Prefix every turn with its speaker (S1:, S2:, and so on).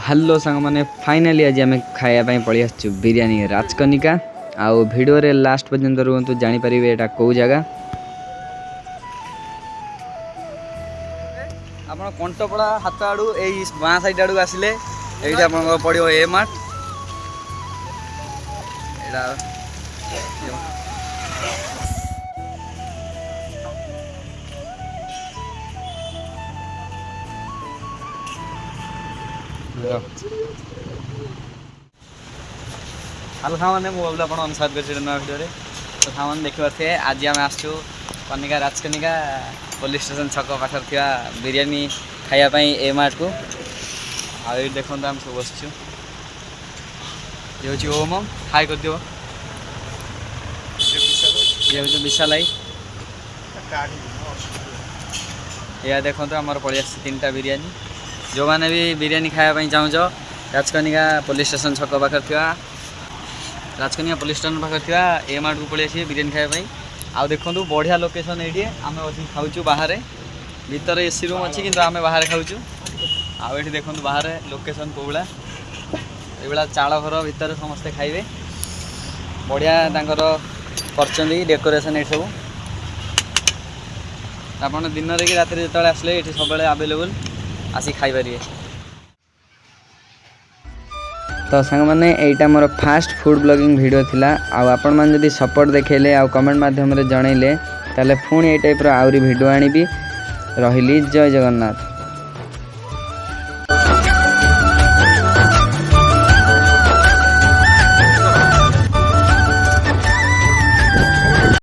S1: Hello सांग मैंने finally आज आम खायापी पलि आसु बिरियानी राजकनिका आउ भिडियो रे लास्ट पर्यंत रुहतु जानीपर एटा कौ जगह आप कंटपड़ा हाथ आड़ू यही बाँ साइड आड़ू आसिले ये पड़ो ए मार्ट हेलो सामान मुझे आप अनुसार कर नुआ भिडियो तो सामान देखिए थे आज आम आसचु कनिका राजकनिका पुलिस स्टेशन छक पाखे थी बिरियानी खायापी ए मार्ट को आई देखो आम सब बसचु ये हूँ ओम हाई कर दियो ये हूँ विशाल आई या देखो आम पलि आस 3टा बिरियानी जो मैंने भी बिरियानी खायापी चाहूच राजकनिका पुलिस स्टेशन छक पाखे थी राजकनिका पुलिस स्टेशन पाखे थी ए मार्ट को पलि आसी बिरियानी खायापी आउ देखो बढ़िया लोकेशन ये आम बस खाऊँ बाहर भीतर एसी रूम अच्छी कि आम बाहर खाऊँ आउ ये देखो बाहर लोकेशन कौ भाया ये चाल घर भितर समस्ते खाइबे बढ़िया कर डेकोरेशन ये सब आप दिन कि रात जो आसले ये सब आवेलेबल आसी खाइपारे। तो सांग मैंने यहीटा मोर फास्ट फूड ब्लॉगिंग वीडियो थिला आपण मैंने जदि सपोर्ट देखले आ कमेंट माध्यम जनइले ताले पुणी ये टाइप आउरी वीडियो आनिबी रहिली। जय जगन्नाथ।